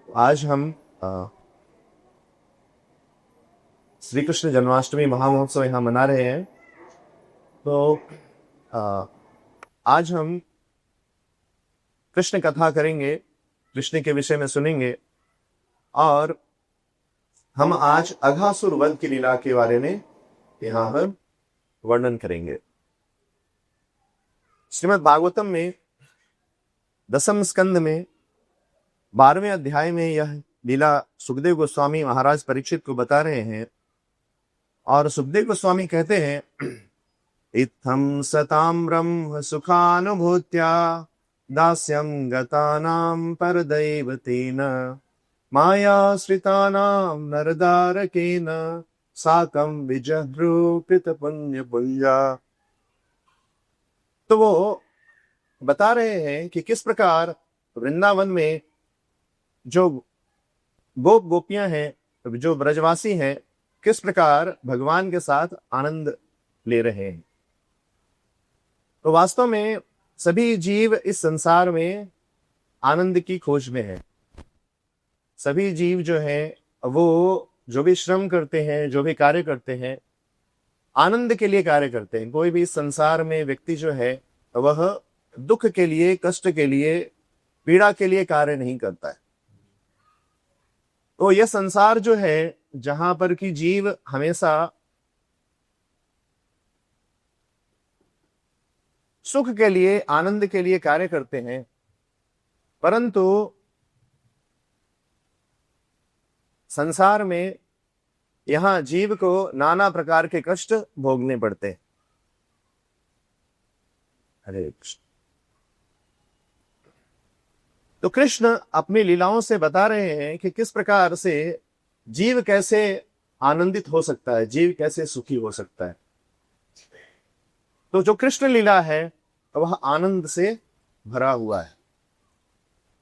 आज हम श्री कृष्ण जन्माष्टमी महामहोत्सव यहाँ मना रहे हैं। तो अ, आज हम कृष्ण कथा करेंगे, कृष्ण के विषय में सुनेंगे और हम आज अघासुर वध की लीला के बारे में यहाँ पर वर्णन करेंगे। श्रीमद् भागवतम में 10वें स्कंद में 12वें अध्याय में यह लीला सुखदेव गोस्वामी महाराज परीक्षित को बता रहे हैं और सुखदेव गोस्वामी कहते हैं, इत्थं सतां ब्रह्म सुखानुभूत्या दास्यं गतानां परदैवतेन मायाश्रितानां नरदारकेन साकं विजहृपित पुण्य पुंजा। तो वो बता रहे हैं कि किस प्रकार वृंदावन में जो गोप गोपियां हैं, जो ब्रजवासी हैं, किस प्रकार भगवान के साथ आनंद ले रहे हैं। तो वास्तव में सभी जीव इस संसार में आनंद की खोज में है। सभी जीव जो है वो जो भी श्रम करते हैं, जो भी कार्य करते हैं, आनंद के लिए कार्य करते हैं। कोई भी इस संसार में व्यक्ति जो है वह दुख के लिए, कष्ट के लिए, पीड़ा के लिए कार्य नहीं करता है। तो यह संसार जो है जहां पर कि जीव हमेशा सुख के लिए, आनंद के लिए कार्य करते हैं, परंतु संसार में यहां जीव को नाना प्रकार के कष्ट भोगने पड़ते हैं। हरे कृष्ण। तो कृष्ण अपनी लीलाओं से बता रहे हैं कि किस प्रकार से जीव कैसे आनंदित हो सकता है, जीव कैसे सुखी हो सकता है। तो जो कृष्ण लीला है वह आनंद से भरा हुआ है।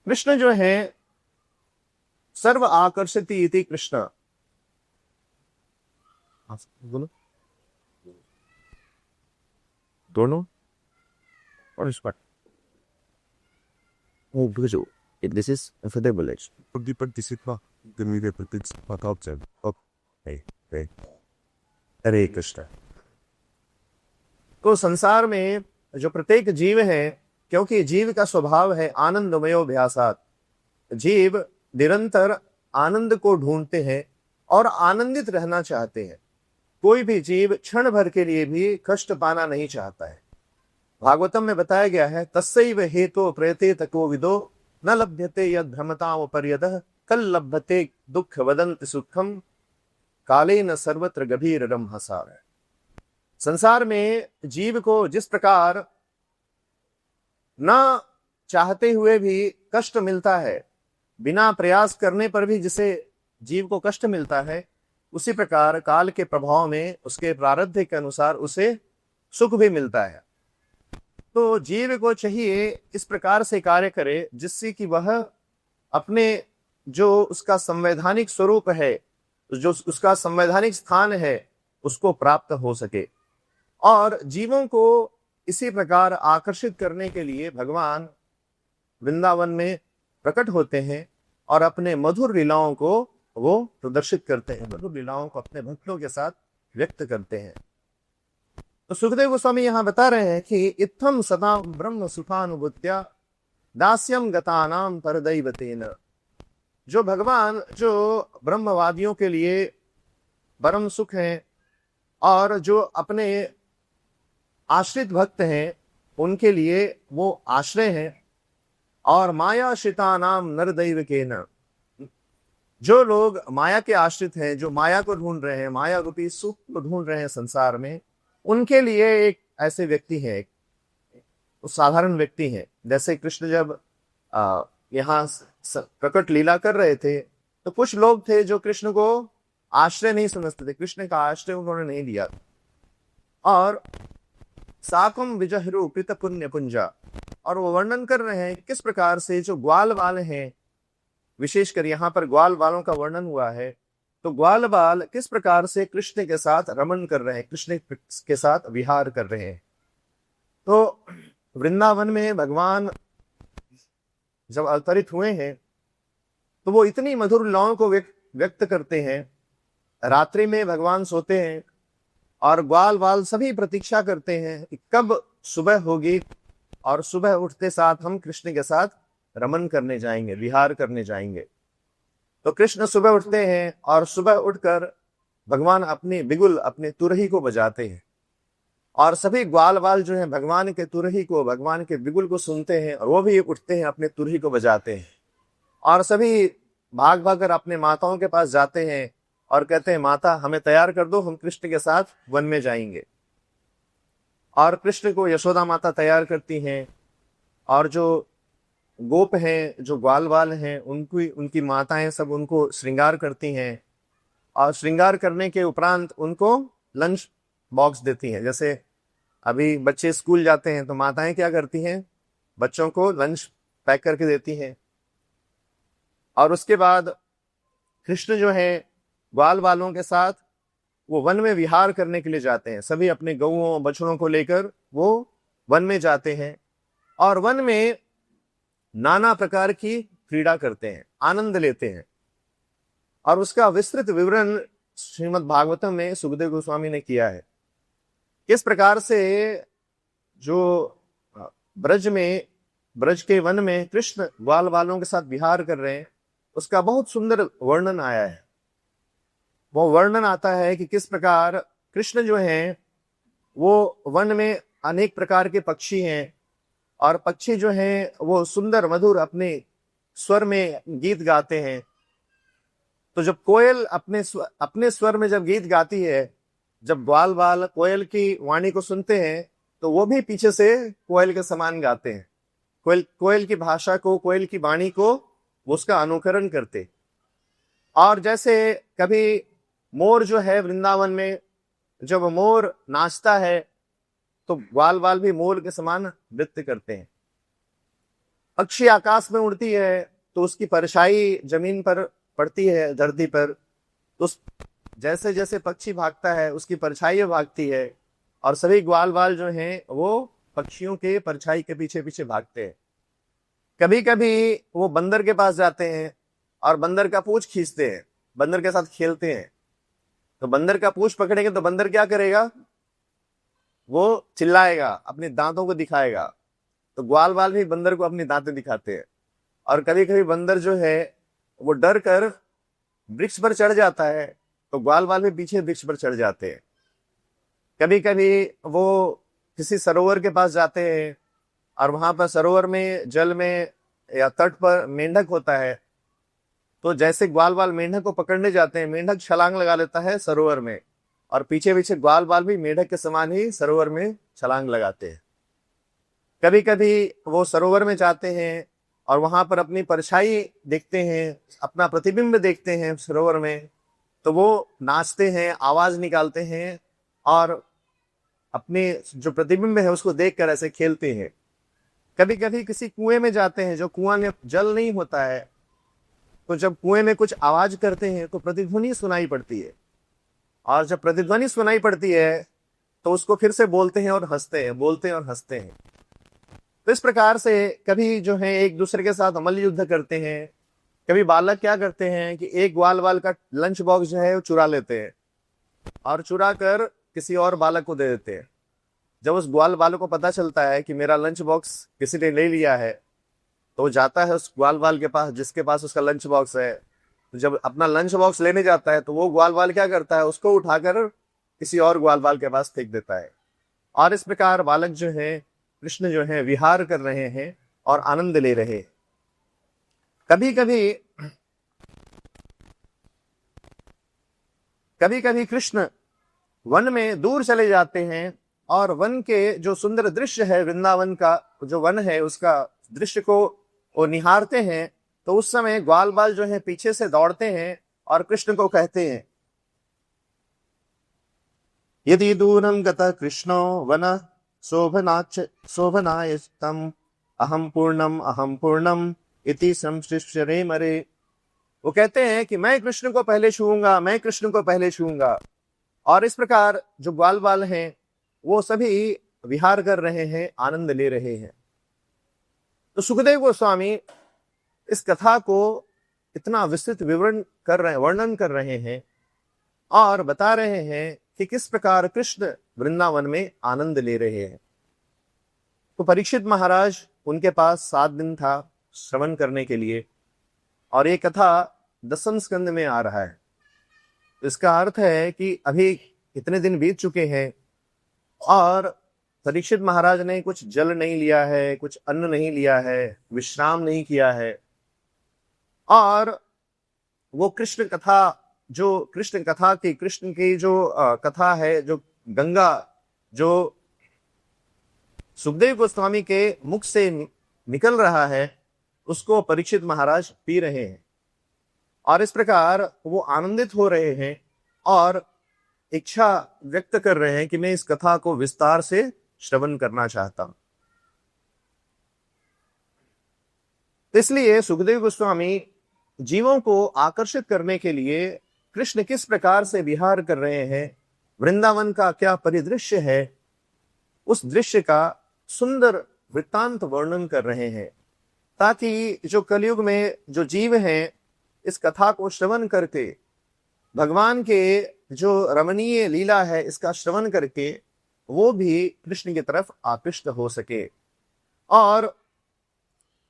कृष्ण जो है सर्व आकर्षति इति कृष्ण। दोनों और इस पर because this is for the village. Die participa den wir participa Hey. हरे कृष्ण। तो संसार में जो प्रत्येक जीव है, क्योंकि जीव का स्वभाव है आनंदमयो भ्यासात, जीव निरंतर आनंद को ढूंढते हैं और आनंदित रहना चाहते हैं। कोई भी जीव क्षण भर के लिए भी कष्ट पाना नहीं चाहता है। भागवतम में बताया गया है, तस्सैव हेतो प्रयते तको विदो न लभ्यते यद भ्रमताम पर्यदः कल लभ्यते दुख वदंत सुखम कालेन सर्वत्र गभीर रमहसार। संसार में जीव को जिस प्रकार न चाहते हुए भी कष्ट मिलता है, बिना प्रयास करने पर भी जिसे जीव को कष्ट मिलता है, उसी प्रकार काल के प्रभाव में उसके प्रारब्ध के अनुसार उसे सुख भी मिलता है। तो जीव को चाहिए इस प्रकार से कार्य करे जिससे कि वह अपने जो उसका संवैधानिक स्वरूप है, जो उसका संवैधानिक स्थान है, उसको प्राप्त हो सके। और जीवों को इसी प्रकार आकर्षित करने के लिए भगवान वृंदावन में प्रकट होते हैं और अपने मधुर लीलाओं को वो प्रदर्शित करते हैं, मधुर लीलाओं को अपने भक्तों के साथ व्यक्त करते हैं। तो सुखदेव गोस्वामी यहाँ बता रहे हैं कि इत्थम सदा ब्रह्म सुखानुभूत्या दास्यम गतानाम परदैवतेन। जो भगवान जो ब्रह्मवादियों के लिए परम सुख हैं और जो अपने आश्रित भक्त हैं उनके लिए वो आश्रय हैं, और मायाश्रिता नाम नरदैवकेन, जो लोग माया के आश्रित हैं, जो माया को ढूंढ रहे हैं, माया रूपी सुख को ढूंढ रहे हैं संसार में, उनके लिए एक ऐसे व्यक्ति है, साधारण व्यक्ति है। जैसे कृष्ण जब यहाँ प्रकट लीला कर रहे थे तो कुछ लोग थे जो कृष्ण को आश्रय नहीं समझते थे, कृष्ण का आश्रय उन्होंने नहीं लिया। और साकम विजहरूपित पुण्य पुंजा, और वो वर्णन कर रहे हैं किस प्रकार से जो ग्वाल वाल हैं, विशेषकर यहाँ पर ग्वाल वालों का वर्णन हुआ है। तो ग्वाल बाल किस प्रकार से कृष्ण के साथ रमन कर रहे हैं, कृष्ण के साथ विहार कर रहे हैं। तो वृंदावन में भगवान जब अवतरित हुए हैं तो वो इतनी मधुर लीलाओं को व्यक्त करते हैं। रात्रि में भगवान सोते हैं और ग्वाल बाल सभी प्रतीक्षा करते हैं कि कब सुबह होगी, और सुबह उठते साथ हम कृष्ण के साथ रमन करने जाएंगे, विहार करने जाएंगे। तो कृष्ण सुबह उठते हैं और सुबह उठकर भगवान अपनी बिगुल, अपने तुरही को बजाते हैं, और सभी ग्वाल बाल जो है भगवान के तुरही को, भगवान के बिगुल को सुनते हैं, और वो भी उठते हैं, अपने तुरही को बजाते हैं, और सभी भाग भाग कर अपने माताओं के पास जाते हैं और कहते हैं, माता हमें तैयार कर दो, हम कृष्ण के साथ वन में जाएंगे। और कृष्ण को यशोदा माता तैयार करती हैं, और जो गोप हैं, जो ग्वाल बाल हैं, उनकी माताएं सब उनको श्रृंगार करती हैं, और श्रृंगार करने के उपरांत उनको लंच बॉक्स देती हैं। जैसे अभी बच्चे स्कूल जाते हैं तो माताएं क्या करती हैं, बच्चों को लंच पैक करके देती हैं। और उसके बाद कृष्ण जो है ग्वाल बालों के साथ वो वन में विहार करने के लिए जाते हैं। सभी अपने गौओं बछड़ों को लेकर वो वन में जाते हैं, और वन में नाना प्रकार की क्रीड़ा करते हैं, आनंद लेते हैं। और उसका विस्तृत विवरण श्रीमद् भागवतम में सुखदेव गोस्वामी ने किया है। किस प्रकार से जो ब्रज के वन में कृष्ण ग्वाल बालों के साथ विहार कर रहे हैं, उसका बहुत सुंदर वर्णन आया है। वो वर्णन आता है कि किस प्रकार कृष्ण जो हैं वो वन में अनेक प्रकार के पक्षी हैं, और पक्षी जो हैं वो सुंदर मधुर अपने स्वर में गीत गाते हैं। तो जब कोयल अपने स्वर में जब गीत गाती है, जब ग्वाल बाल कोयल की वाणी को सुनते हैं तो वो भी पीछे से कोयल के समान गाते हैं। कोयल की भाषा को, कोयल की वाणी को वो उसका अनुकरण करते। और जैसे कभी मोर जो है वृंदावन में, जब मोर नाचता है तो ग्वाल बाल भी मोर के समान नृत्य करते हैं। पक्षी आकाश में उड़ती है तो उसकी परछाई जमीन पर पड़ती है, धरती पर, तो जैसे जैसे पक्षी भागता है उसकी परछाई भागती है, और सभी ग्वाल बाल जो हैं वो पक्षियों के परछाई के पीछे पीछे भागते हैं। कभी कभी वो बंदर के पास जाते हैं और बंदर का पूंछ खींचते हैं, बंदर के साथ खेलते हैं। तो बंदर का पूंछ पकड़ेंगे तो बंदर क्या करेगा, वो चिल्लाएगा, अपने दांतों को दिखाएगा। तो ग्वाल बाल भी बंदर को अपनी दांतें दिखाते हैं। और कभी कभी बंदर जो है वो डर कर वृक्ष पर चढ़ जाता है, तो ग्वाल बाल भी पीछे वृक्ष पर चढ़ जाते हैं। कभी कभी वो किसी सरोवर के पास जाते हैं, और वहां पर सरोवर में जल में या तट पर मेंढक होता है, तो जैसे ग्वाल बाल मेंढक को पकड़ने जाते हैं, मेंढक छलांग लगा लेता है सरोवर में, और पीछे पीछे ग्वाल बाल भी मेंढक के समान ही सरोवर में छलांग लगाते हैं। कभी कभी वो सरोवर में जाते हैं और वहां पर अपनी परछाई देखते हैं, अपना प्रतिबिंब देखते हैं सरोवर में, तो वो नाचते हैं, आवाज निकालते हैं, और अपने जो प्रतिबिंब है उसको देखकर ऐसे खेलते हैं। कभी कभी किसी कुएं में जाते हैं, जो कुआं में जल नहीं होता है, तो जब कुएं में कुछ आवाज करते हैं तो प्रतिध्वनि सुनाई पड़ती है, और जब प्रतिध्वनि सुनाई पड़ती है तो उसको फिर से बोलते हैं और हंसते हैं, बोलते हैं और हंसते हैं। तो इस प्रकार से कभी जो है एक दूसरे के साथ मल्ल युद्ध करते हैं। कभी बालक क्या करते हैं कि एक ग्वाल बाल का लंच बॉक्स जो है वो चुरा लेते हैं, और चुरा कर किसी और बालक को दे देते हैं। जब उस ग्वाल बाल को पता चलता है कि मेरा लंच बॉक्स किसी ने ले लिया है, तो वो जाता है उस ग्वाल बाल के पास जिसके पास उसका लंच बॉक्स है। तो जब अपना लंच बॉक्स लेने जाता है तो वो ग्वाल बाल क्या करता है, उसको उठाकर किसी और ग्वाल बाल के पास फेंक देता है। और इस प्रकार बालक जो है, कृष्ण जो है विहार कर रहे हैं और आनंद ले रहे हैं। कभी कभी कृष्ण वन में दूर चले जाते हैं, और वन के जो सुंदर दृश्य है, वृंदावन का जो वन है उसका दृश्य को वो निहारते हैं। तो उस समय ग्वाल बाल जो है पीछे से दौड़ते हैं और कृष्ण को कहते हैं, यदि दूरम गतः कृष्णो वन शोभनायस्तम अहम पूर्णम इति संसृष्यरे मरे। वो कहते हैं कि मैं कृष्ण को पहले छूऊंगा, मैं कृष्ण को पहले छूऊंगा। और इस प्रकार जो ग्वाल बाल हैं वो सभी विहार कर रहे हैं, आनंद ले रहे हैं। तो सुखदेव गोस्वामी इस कथा को इतना विस्तृत वर्णन कर रहे हैं और बता रहे हैं कि किस प्रकार कृष्ण वृंदावन में आनंद ले रहे हैं। तो परीक्षित महाराज, उनके पास 7 दिन था श्रवण करने के लिए, और ये कथा 10वें स्कंद में आ रहा है। इसका अर्थ है कि अभी कितने दिन बीत चुके हैं और परीक्षित महाराज ने कुछ जल नहीं लिया है, कुछ अन्न नहीं लिया है, विश्राम नहीं किया है, और वो कृष्ण की जो कथा है, जो गंगा जो सुखदेव गोस्वामी के मुख से निकल रहा है, उसको परीक्षित महाराज पी रहे हैं और इस प्रकार वो आनंदित हो रहे हैं और इच्छा व्यक्त कर रहे हैं कि मैं इस कथा को विस्तार से श्रवण करना चाहता हूं। इसलिए सुखदेव गोस्वामी जीवों को आकर्षित करने के लिए कृष्ण किस प्रकार से विहार कर रहे हैं, वृंदावन का क्या परिदृश्य है, उस दृश्य का सुंदर वृत्तांत वर्णन कर रहे हैं, ताकि जो कलयुग में जो जीव हैं इस कथा को श्रवण करके भगवान के जो रमणीय लीला है इसका श्रवण करके वो भी कृष्ण की तरफ आकृष्ट हो सके और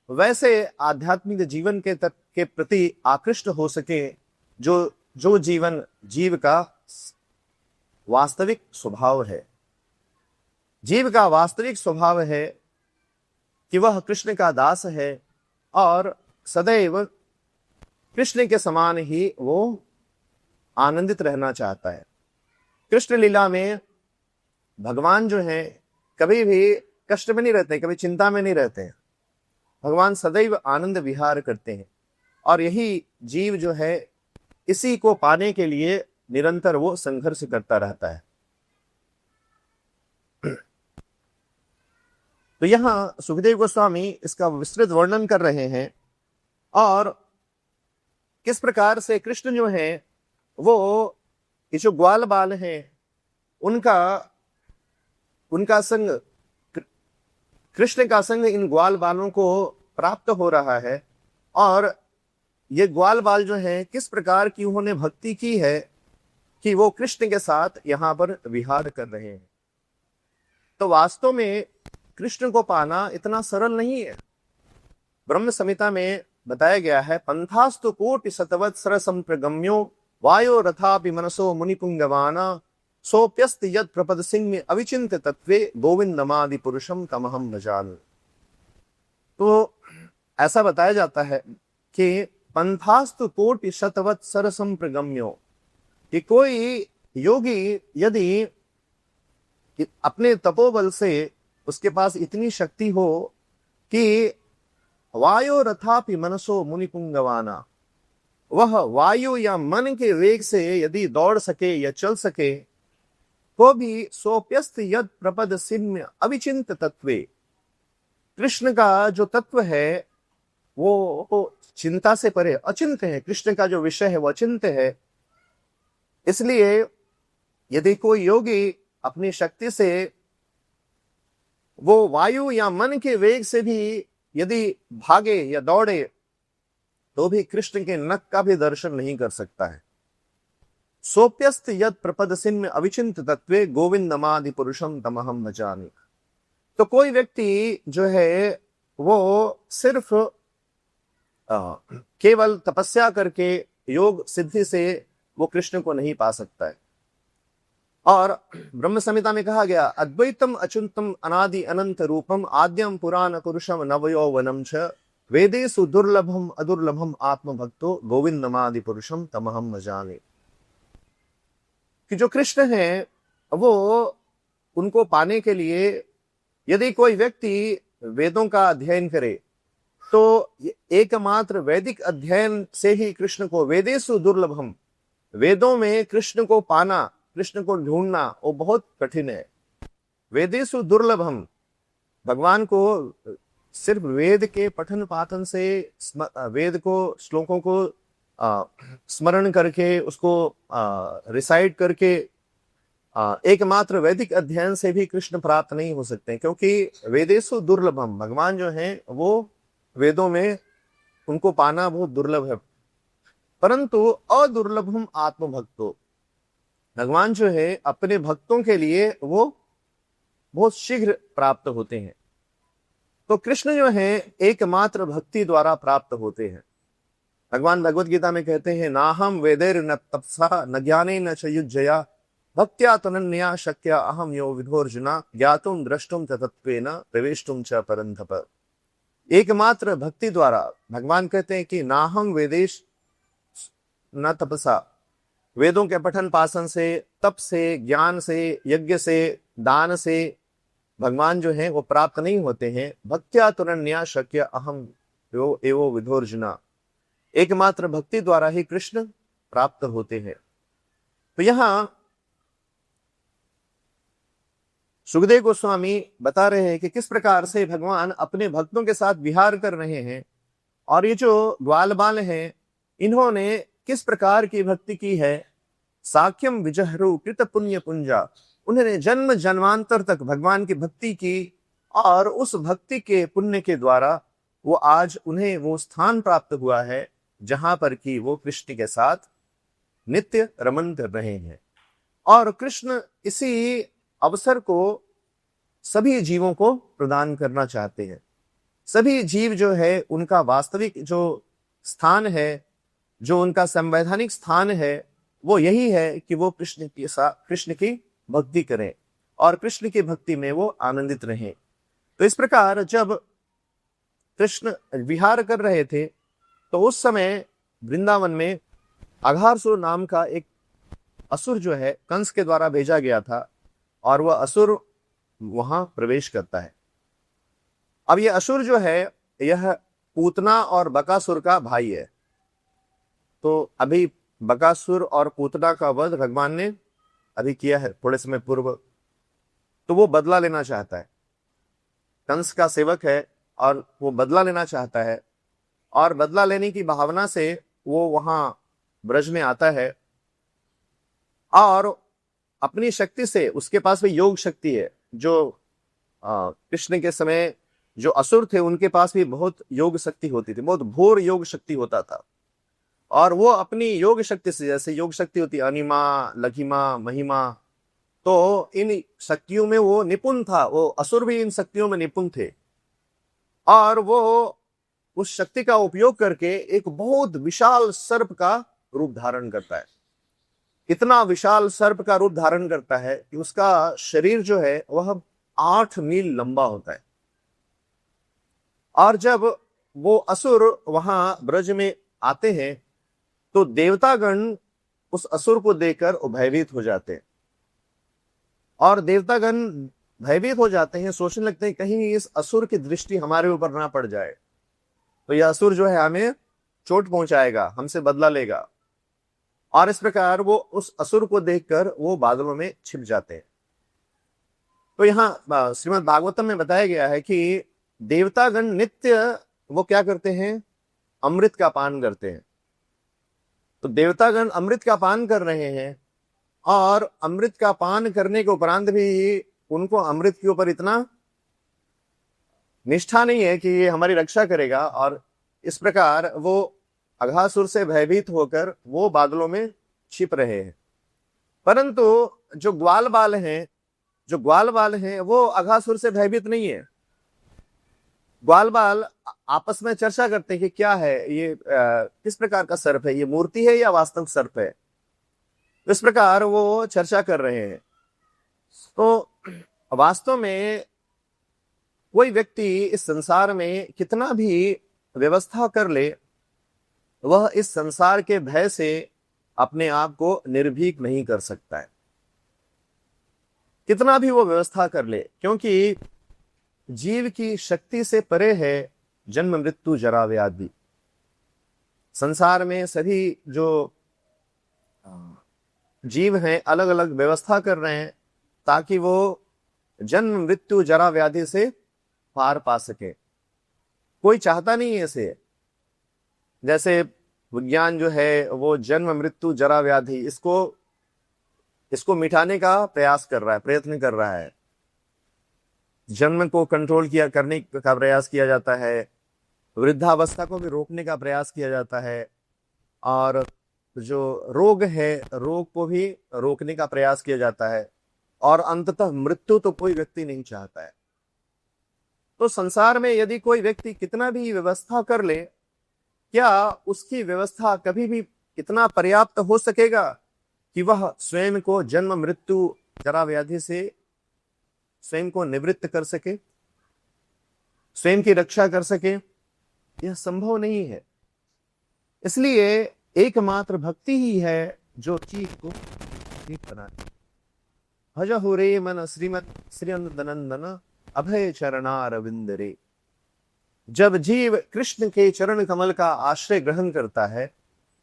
वैसे आध्यात्मिक जीवन के प्रति आकृष्ट हो सके जो जीवन जीव का वास्तविक स्वभाव है। जीव का वास्तविक स्वभाव है कि वह कृष्ण का दास है और सदैव कृष्ण के समान ही वो आनंदित रहना चाहता है। कृष्ण लीला में भगवान जो है कभी भी कष्ट में नहीं रहते, कभी चिंता में नहीं रहते हैं। भगवान सदैव आनंद विहार करते हैं और यही जीव जो है इसी को पाने के लिए निरंतर वो संघर्ष करता रहता है। तो यहां सुखदेव गोस्वामी इसका विस्तृत वर्णन कर रहे हैं और किस प्रकार से कृष्ण जो है वो ये जो ग्वाल बाल हैं उनका संग, कृष्ण का संग इन ग्वाल बालों को प्राप्त हो रहा है और ये ग्वाल बाल जो हैं किस प्रकार की उन्होंने भक्ति की है कि वो कृष्ण के साथ यहाँ पर विहार कर रहे हैं। तो वास्तव में कृष्ण को पाना इतना सरल नहीं है। ब्रह्म संहिता में बताया गया है, पंथास्तु कोटि शतवत्सर संप्रगम्यो वायो रथापि मनसो मुनिपुंगवाना सोप्यस्त यद प्रपद सिंह में अविचिंत तत्वे गोविंदमादि पुरुषम तमहम भजामि। तो ऐसा बताया जाता है कि पंथास्तु कोटि शतवत्सर संप्रगम्यो, कि कोई योगी यदि अपने तपोबल से उसके पास इतनी शक्ति हो कि वायो रथापि मनसो मुनिपुंगवाना, वह वायु या मन के वेग से यदि दौड़ सके या चल सके तो भी सोप्यस्त यद प्रपद सिम्य अविचिंत तत्वे, कृष्ण का जो तत्व है वो चिंता से परे अचिंत है। कृष्ण का जो विषय है वो अचिंत है। इसलिए यदि कोई योगी अपनी शक्ति से वो वायु या मन के वेग से भी यदि भागे या दौड़े तो भी कृष्ण के नख का भी दर्शन नहीं कर सकता है। सोप्यस्त यद प्रपद सिन्म अविचिंत तत्वे गोविंदमादि पुरुषम तमहम भजामि। तो कोई व्यक्ति जो है वो सिर्फ केवल तपस्या करके योग सिद्धि से वो कृष्ण को नहीं पा सकता है। और ब्रह्म संहिता में कहा गया, अद्वैतम अचिंतम अनादि अनंत रूपम आद्यम पुराण पुरुषम नवयौवनम छ वेदेषु दुर्लभम अदुर्लभम आत्मभक्तो गोविंदमादि पुरुषम तमहम भजामि। कि जो कृष्ण हैं वो उनको पाने के लिए यदि कोई व्यक्ति वेदों का अध्ययन करे तो एकमात्र वैदिक अध्ययन से ही कृष्ण को, वेदेषु दुर्लभम, वेदों में कृष्ण को पाना, कृष्ण को ढूंढना वो बहुत कठिन है। वेदेषु दुर्लभम, भगवान को सिर्फ वेद के पठन पाठन से, वेद को श्लोकों को स्मरण करके उसको रिसाइट करके एकमात्र वैदिक अध्ययन से भी कृष्ण प्राप्त नहीं हो सकते, क्योंकि वेदेषु दुर्लभम, भगवान जो हैं वो वेदों में उनको पाना बहुत दुर्लभ है। परंतु अदुर्लभम आत्मभक्तो, भगवान जो है अपने भक्तों के लिए वो बहुत शीघ्र प्राप्त होते हैं। तो कृष्ण जो है एकमात्र भक्ति द्वारा प्राप्त होते हैं। भगवान भगवत गीता में कहते हैं, नाहम वेदैर न तपसा न ज्ञाने न च युज्यया भक्त्या तनन्या शक्या अहम यो विधोर्जुना ज्ञातुम द्रष्टुम च तत्त्वेन प्रवेष्टुम च परंतप। एकमात्र भक्ति द्वारा भगवान कहते हैं कि नाहम वेदेश न तपसा, वेदों के पठन पासन से, तप से, ज्ञान से, यज्ञ से, दान से भगवान जो है वो प्राप्त नहीं होते हैं। भक्त्या तुरन्या शक्य अहम यो एवो विधोर्जुना, एकमात्र भक्ति द्वारा ही कृष्ण प्राप्त होते हैं। तो यहां सुखदेव गोस्वामी बता रहे हैं कि किस प्रकार से भगवान अपने भक्तों के साथ विहार कर रहे हैं, और ये जो ग्वाल बाल हैं इन्होंने किस प्रकार की भक्ति की है। साख्यम विजहरू कृत पुण्य पुंजा, उन्होंने जन्म जन्मांतर तक भगवान की भक्ति की, और उस भक्ति के पुण्य के द्वारा वो आज उन्हें वो स्थान प्राप्त हुआ है जहां पर कि वो कृष्ण के साथ नित्य रमन कर रहे हैं। और कृष्ण इसी अवसर को सभी जीवों को प्रदान करना चाहते हैं। सभी जीव जो है उनका वास्तविक जो स्थान है, जो उनका संवैधानिक स्थान है, वो यही है कि वो कृष्ण की भक्ति करें और कृष्ण की भक्ति में वो आनंदित रहें। तो इस प्रकार जब कृष्ण विहार कर रहे थे तो उस समय वृंदावन में अघासुर नाम का एक असुर जो है कंस के द्वारा भेजा गया था, और वह असुर वहां प्रवेश करता है। अब यह असुर जो है यह पूतना और बकासुर का भाई है। तो अभी बकासुर और पूतना का वध भगवान ने अभी किया है थोड़े समय पूर्व, तो वो बदला लेना चाहता है। कंस का सेवक है और वो बदला लेना चाहता है, और बदला लेने की भावना से वो वहां ब्रज में आता है, और अपनी शक्ति से, उसके पास भी योग शक्ति है। जो कृष्ण के समय जो असुर थे उनके पास भी बहुत योग शक्ति होती थी, बहुत घोर योग शक्ति होता था, और वो अपनी योग शक्ति से, जैसे योग शक्ति होती अनिमा, लघिमा, महिमा, तो इन शक्तियों में वो निपुण था। वो असुर भी इन शक्तियों में निपुण थे, और वो उस शक्ति का उपयोग करके एक बहुत विशाल सर्प का रूप धारण करता है। इतना विशाल सर्प का रूप धारण करता है कि उसका शरीर जो है वह 8 मील लंबा होता है। और जब वो असुर वहां ब्रज में आते हैं तो देवतागण उस असुर को देखकर भयभीत हो जाते हैं, और देवतागण भयभीत हो जाते हैं, सोचने लगते हैं कहीं इस असुर की दृष्टि हमारे ऊपर ना पड़ जाए, तो यह असुर जो है हमें चोट पहुंचाएगा, हमसे बदला लेगा। और इस प्रकार वो उस असुर को देखकर वो बादलों में छिप जाते हैं। तो यहाँ श्रीमद् भागवतम में बताया गया है कि देवतागण नित्य वो क्या करते हैं, अमृत का पान करते हैं। तो देवतागण अमृत का पान कर रहे हैं, और अमृत का पान करने के उपरांत भी उनको अमृत के ऊपर इतना निष्ठा नहीं है कि ये हमारी रक्षा करेगा, और इस प्रकार वो अघासुर से भयभीत होकर वो बादलों में छिप रहे हैं। परंतु जो ग्वाल बाल हैं वो अघासुर से भयभीत नहीं है। ग्वाल बाल आपस में चर्चा करते हैं कि क्या है ये, किस प्रकार का सर्प है, ये मूर्ति है या वास्तविक सर्प है। इस प्रकार वो चर्चा कर रहे हैं। तो वास्तव में कोई व्यक्ति इस संसार में कितना भी व्यवस्था कर ले, वह इस संसार के भय से अपने आप को निर्भीक नहीं कर सकता है, कितना भी वो व्यवस्था कर ले, क्योंकि जीव की शक्ति से परे है जन्म मृत्यु जरा व्याधि। संसार में सभी जो जीव हैं अलग अलग व्यवस्था कर रहे हैं ताकि वो जन्म मृत्यु जरा व्याधि से पार पा सके। कोई चाहता नहीं है इसे। जैसे विज्ञान जो है वो जन्म मृत्यु जरा व्याधि इसको मिटाने का प्रयास कर रहा है, प्रयत्न कर रहा है। जन्म को कंट्रोल करने का प्रयास किया जाता है, वृद्धावस्था को भी रोकने का प्रयास किया जाता है, और जो रोग है, रोग को भी रोकने का प्रयास किया जाता है, और अंततः मृत्यु तो कोई व्यक्ति नहीं चाहता है। तो संसार में यदि कोई व्यक्ति कितना भी व्यवस्था कर ले, क्या उसकी व्यवस्था कभी भी इतना पर्याप्त हो सकेगा कि वह स्वयं को जन्म मृत्यु जरा व्याधि से स्वयं को निवृत्त कर सके, स्वयं की रक्षा कर सके? यह संभव नहीं है। इसलिए एकमात्र भक्ति ही है जो चीज को ठीक बनाती। भजहु रे मन श्रीमत श्रीअनंदनंदन अभय चरणारविंद रे। जब जीव कृष्ण के चरण कमल का आश्रय ग्रहण करता है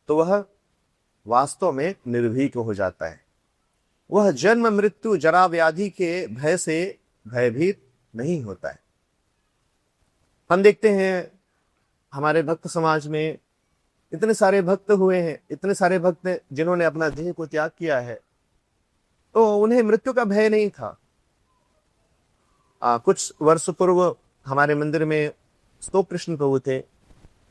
तो वह वास्तव में निर्भीक हो जाता है। वह जन्म मृत्यु जरा व्याधि के भय से भयभीत नहीं होता है। हम देखते हैं हमारे भक्त समाज में इतने सारे भक्त हुए हैं, इतने सारे भक्त जिन्होंने अपना देह को त्याग किया है, तो उन्हें मृत्यु का भय नहीं था। कुछ वर्ष पूर्व हमारे मंदिर में स्तोप कृष्ण प्रभु थे।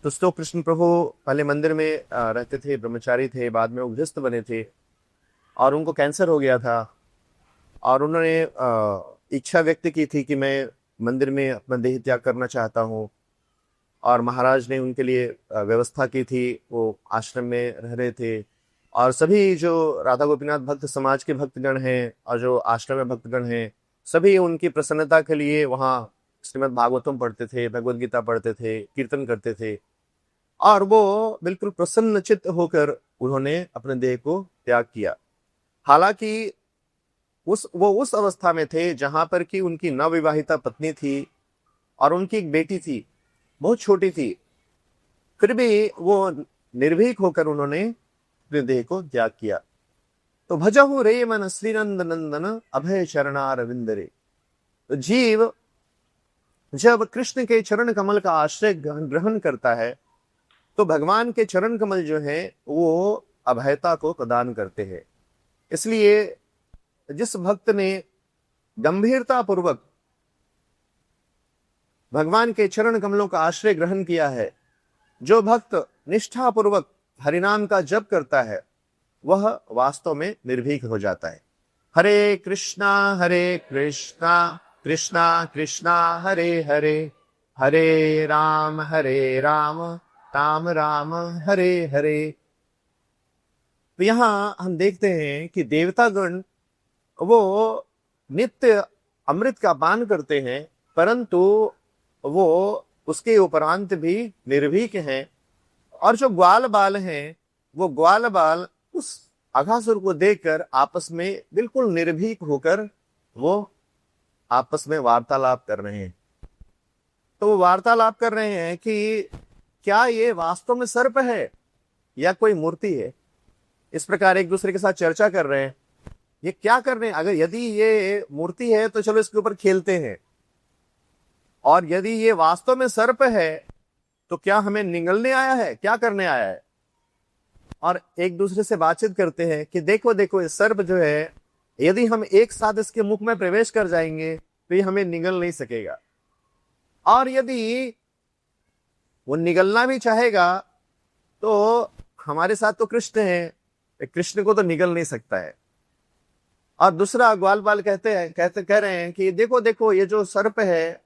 तो स्तोप कृष्ण प्रभु पहले मंदिर में रहते थे, ब्रह्मचारी थे, बाद में वो गृहस्थ बने थे और उनको कैंसर हो गया था। और उन्होंने इच्छा व्यक्त की थी कि मैं मंदिर में अपना देह त्याग करना चाहता हूँ, और महाराज ने उनके लिए व्यवस्था की थी। वो आश्रम में रह रहे थे, और सभी जो राधा गोपीनाथ भक्त समाज के भक्तगण हैं और जो आश्रम में भक्तगण हैं, सभी उनकी प्रसन्नता के लिए वहाँ श्रीमद् भागवतम पढ़ते थे, भगवद गीता पढ़ते थे, कीर्तन करते थे, और वो बिल्कुल प्रसन्न चित्त होकर उन्होंने अपने देह को त्याग किया। हालांकि वो उस अवस्था में थे जहां पर कि उनकी नवविवाहिता पत्नी थी और उनकी एक बेटी थी, बहुत छोटी थी। फिर भी वो निर्भीक होकर उन्होंने अपने देह को त्याग किया। तो भजहु रे मन श्रीनंद नंदन अभय चरणारविंद रे। तो जीव जब कृष्ण के चरण कमल का आश्रय ग्रहण करता है तो भगवान के चरण कमल जो है वो अभयता को प्रदान करते हैं। इसलिए जिस भक्त ने गंभीरता पूर्वक भगवान के चरण कमलों का आश्रय ग्रहण किया है, जो भक्त निष्ठा पूर्वक हरिनाम का जप करता है, वह वास्तव में निर्भीक हो जाता है। हरे कृष्णा कृष्णा कृष्णा हरे हरे, हरे राम राम राम हरे हरे। तो यहां हम देखते हैं कि देवतागण वो नित्य अमृत का पान करते हैं, परंतु वो उसके उपरांत भी निर्भीक हैं। और जो ग्वाल बाल हैं, वो ग्वाल बाल उस अघासुर को देखकर आपस में बिल्कुल निर्भीक होकर वो आपस में वार्तालाप कर रहे हैं। तो वो वार्तालाप कर रहे हैं कि क्या ये वास्तव में सर्प है या कोई मूर्ति है। इस प्रकार एक दूसरे के साथ चर्चा कर रहे हैं, ये क्या कर रहे हैं। अगर यदि ये मूर्ति है तो चलो इसके ऊपर खेलते हैं, और यदि ये वास्तव में सर्प है तो क्या हमें निगलने आया है, क्या करने आया है। और एक दूसरे से बातचीत करते हैं कि देखो देखो ये सर्प जो है, यदि हम एक साथ इसके मुख में प्रवेश कर जाएंगे तो ये हमें निगल नहीं सकेगा, और यदि वो निगलना भी चाहेगा तो हमारे साथ तो कृष्ण है, कृष्ण को तो निगल नहीं सकता है। और दूसरा ग्वाल बाल कह रहे हैं कि देखो देखो ये जो सर्प है,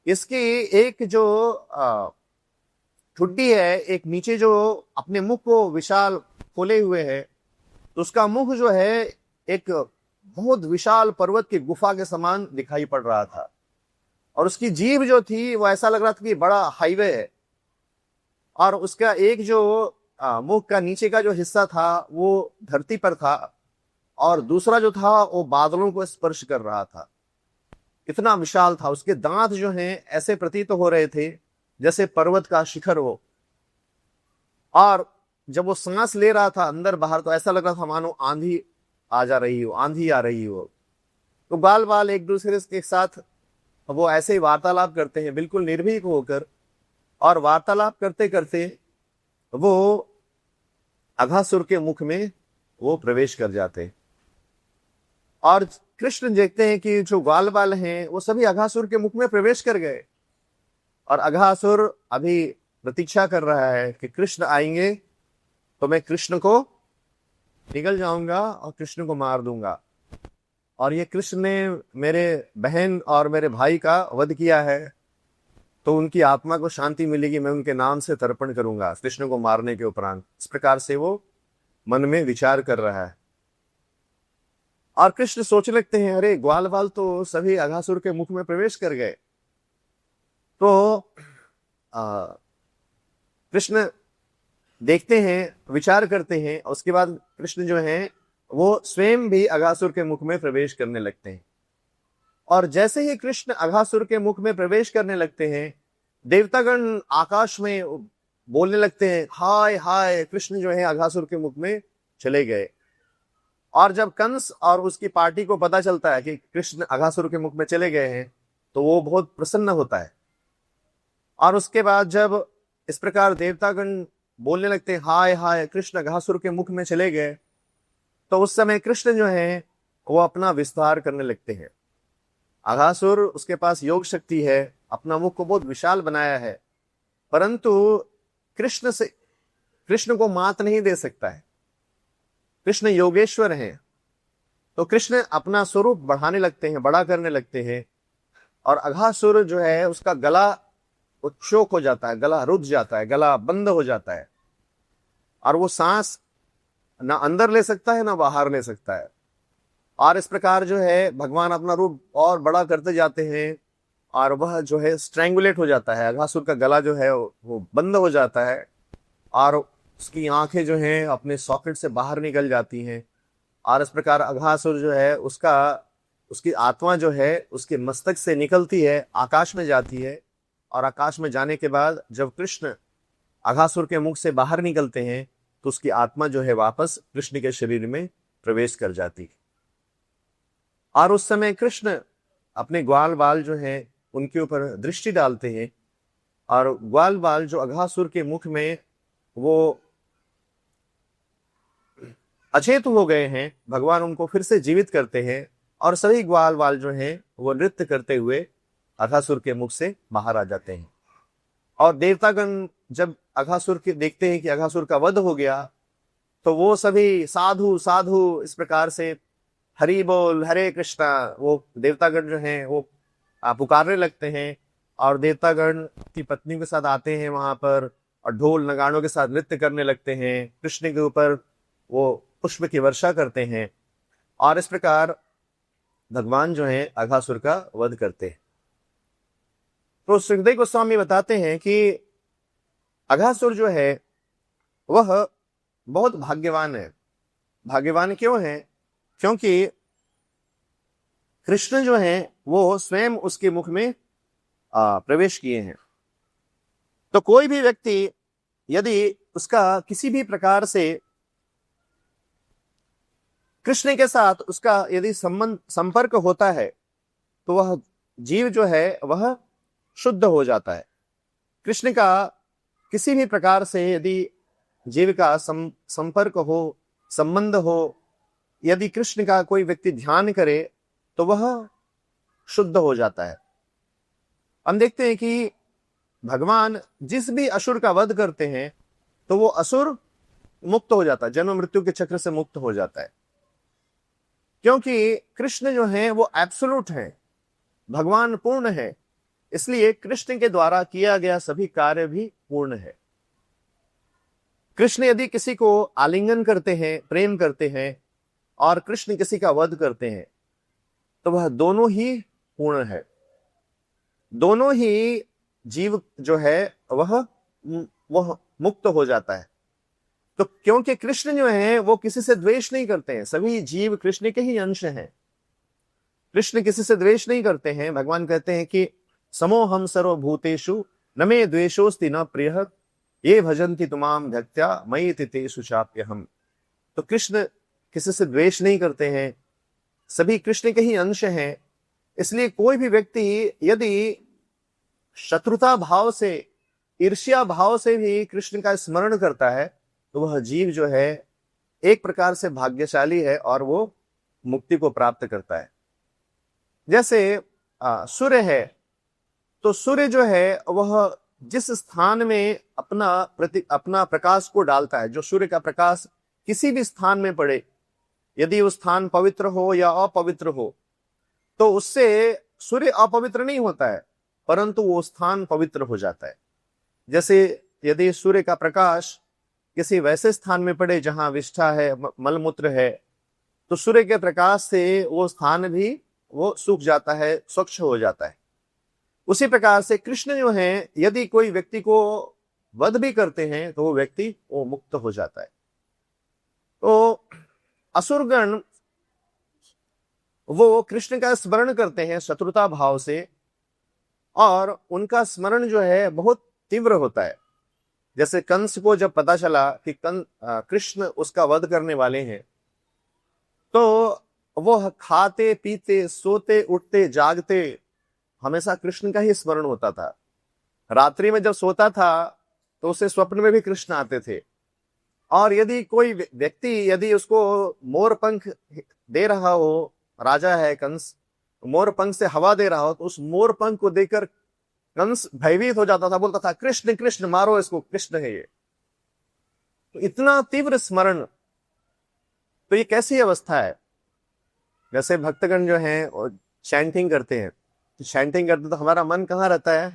इसकी एक जो ठुड्डी है, एक नीचे जो अपने मुख को विशाल खोले हुए है, तो उसका मुख जो है एक बहुत विशाल पर्वत की गुफा के समान दिखाई पड़ रहा था, और उसकी जीभ जो थी वो ऐसा लग रहा था कि बड़ा हाईवे है, और उसका एक जो मुख का नीचे का जो हिस्सा था वो धरती पर था, और दूसरा जो था वो बादलों को स्पर्श कर रहा था। इतना विशाल था। उसके दांत जो हैं ऐसे प्रतीत हो रहे थे जैसे पर्वत का शिखर हो, और जब वो सांस ले रहा था अंदर बाहर तो ऐसा लग रहा था मानो आंधी आ रही हो। तो बाल बाल एक दूसरे के साथ वो ऐसे ही वार्तालाप करते हैं बिल्कुल निर्भीक होकर, और वार्तालाप करते करते वो अघासुर के मुख में वो प्रवेश कर जाते हैं। और कृष्ण देखते हैं कि जो ग्वाल बाल हैं वो सभी अघासुर के मुख में प्रवेश कर गए, और अघासुर अभी प्रतीक्षा कर रहा है कि कृष्ण आएंगे तो मैं कृष्ण को निगल जाऊंगा और कृष्ण को मार दूंगा, और ये कृष्ण ने मेरे बहन और मेरे भाई का वध किया है, तो उनकी आत्मा को शांति मिलेगी, मैं उनके नाम से तर्पण करूंगा कृष्ण को मारने के उपरांत। इस प्रकार से वो मन में विचार कर रहा है। और कृष्ण सोचने लगते हैं, अरे ग्वाल बाल तो सभी अघासुर के मुख में प्रवेश कर गए। तो कृष्ण देखते हैं, विचार करते हैं, उसके बाद कृष्ण जो है वो स्वयं भी अघासुर के मुख में प्रवेश करने लगते हैं। और जैसे ही कृष्ण अघासुर के मुख में प्रवेश करने लगते हैं, देवतागण आकाश में बोलने लगते हैं, हाय हाय, कृष्ण जो है अघासुर के मुख में चले गए। और जब कंस और उसकी पार्टी को पता चलता है कि कृष्ण अघासुर के मुख में चले गए हैं, तो वो बहुत प्रसन्न होता है। और उसके बाद जब इस प्रकार देवतागण बोलने लगते हैं, हाय हाय, कृष्ण अघासुर के मुख में चले गए, तो उस समय कृष्ण जो है वो अपना विस्तार करने लगते हैं। अघासुर, उसके पास योग शक्ति है, अपना मुख को बहुत विशाल बनाया है, परंतु कृष्ण को मात नहीं दे सकता है। कृष्ण योगेश्वर हैं, तो कृष्ण अपना स्वरूप बढ़ाने लगते हैं, बड़ा करने लगते हैं, और अघासुर जो है उसका गला चोक हो जाता है, गला रुक जाता है, गला बंद हो जाता है, और वो सांस ना अंदर ले सकता है ना बाहर ले सकता है। और इस प्रकार जो है भगवान अपना रूप और बड़ा करते जाते हैं, और वह जो है स्ट्रैंगुलेट हो जाता है, अघासुर का गला जो है वो बंद हो जाता है, और उसकी आंखें जो हैं अपने सॉकेट से बाहर निकल जाती हैं। और इस प्रकार अघासुर जो है उसकी आत्मा जो है उसके मस्तक से निकलती है, आकाश में जाती है, और आकाश में जाने के बाद जब कृष्ण अघासुर के मुख से बाहर निकलते हैं, तो उसकी आत्मा जो है वापस कृष्ण के शरीर में प्रवेश कर जाती है। और उस समय कृष्ण अपने ग्वाल बाल जो है उनके ऊपर दृष्टि डालते हैं, और ग्वाल बाल जो अघासुर के मुख में वो अचेत हो गए हैं, भगवान उनको फिर से जीवित करते हैं, और सभी ग्वाल बाल जो हैं वो नृत्य करते हुए अघासुर के मुख से बाहर आ जाते हैं। और देवतागण जब अघासुर के देखते हैं कि अघासुर का वध हो गया, तो वो सभी साधु साधु इस प्रकार से हरि बोल, हरे कृष्णा, वो देवतागण जो हैं वो पुकारने लगते हैं। और देवतागण की पत्नी के साथ आते हैं वहां पर, और ढोल नगाड़ों के साथ नृत्य करने लगते हैं, कृष्ण के ऊपर वो पुष्प की वर्षा करते हैं, और इस प्रकार भगवान जो है अघासुर का वध करते हैं। तो सुखदेव गोस्वामी बताते हैं कि अघासुर जो है वह बहुत भाग्यवान है। भाग्यवान क्यों है? क्योंकि कृष्ण जो है वो स्वयं उसके मुख में प्रवेश किए हैं। तो कोई भी व्यक्ति यदि उसका किसी भी प्रकार से कृष्ण के साथ उसका यदि संपर्क होता है, तो वह जीव जो है वह शुद्ध हो जाता है। कृष्ण का किसी भी प्रकार से यदि जीव का संपर्क हो, संबंध हो, यदि कृष्ण का कोई व्यक्ति ध्यान करे, तो वह शुद्ध हो जाता है। हम देखते हैं कि भगवान जिस भी असुर का वध करते हैं, तो वो असुर मुक्त हो जाता है, जन्म मृत्यु के चक्र से मुक्त हो जाता है। क्योंकि कृष्ण जो है वो एब्सोल्यूट है, भगवान पूर्ण है, इसलिए कृष्ण के द्वारा किया गया सभी कार्य भी पूर्ण है। कृष्ण यदि किसी को आलिंगन करते हैं, प्रेम करते हैं, और कृष्ण किसी का वध करते हैं, तो वह दोनों ही पूर्ण है। दोनों ही जीव जो है वह मुक्त हो जाता है। तो क्योंकि कृष्ण जो है वो किसी से द्वेष नहीं करते हैं, सभी जीव कृष्ण के ही अंश हैं, कृष्ण किसी से द्वेष नहीं करते हैं। भगवान कहते हैं कि समोहम सर्वभूतेषु न मे द्वेषोस्ति न प्रियः ये भजन्ति तुमाम भक्त्या मयि तेषु चाप्यहम्। तो कृष्ण किसी से द्वेष नहीं करते हैं, सभी कृष्ण के ही अंश हैं। इसलिए कोई भी व्यक्ति यदि शत्रुता भाव से, ईर्ष्या भाव से भी कृष्ण का स्मरण करता है, तो वह जीव जो है एक प्रकार से भाग्यशाली है और वो मुक्ति को प्राप्त करता है। जैसे सूर्य है, तो सूर्य जो है वह जिस स्थान में अपना प्रकाश को डालता है, जो सूर्य का प्रकाश किसी भी स्थान में पड़े, यदि वो स्थान पवित्र हो या अपवित्र हो, तो उससे सूर्य अपवित्र नहीं होता है, परंतु वो स्थान पवित्र हो जाता है। जैसे यदि सूर्य का प्रकाश किसी वैसे स्थान में पड़े जहां विष्ठा है, मलमूत्र है, तो सूर्य के प्रकाश से वो स्थान भी वो सूख जाता है, स्वच्छ हो जाता है। उसी प्रकार से कृष्ण जो है, यदि कोई व्यक्ति को वध भी करते हैं तो वो व्यक्ति वो मुक्त हो जाता है। तो असुरगण वो कृष्ण का स्मरण करते हैं शत्रुता भाव से, और उनका स्मरण जो है बहुत तीव्र होता है। जैसे कंस को जब पता चला कि कृष्ण उसका वध करने वाले हैं, तो वो खाते पीते सोते उठते जागते हमेशा कृष्ण का ही स्मरण होता था। रात्रि में जब सोता था तो उसे स्वप्न में भी कृष्ण आते थे, और यदि कोई व्यक्ति यदि उसको मोर पंख दे रहा हो, राजा है कंस, मोर पंख से हवा दे रहा हो, तो उस मोर पंख को देखकर कंस भयभीत हो जाता था, बोलता था कृष्ण कृष्ण, मारो इसको, कृष्ण है ये। तो इतना तीव्र स्मरण, तो ये कैसी अवस्था है? जैसे भक्तगण जो हैं चैंटिंग करते हैं, तो चैंटिंग करते तो हमारा मन कहाँ रहता है?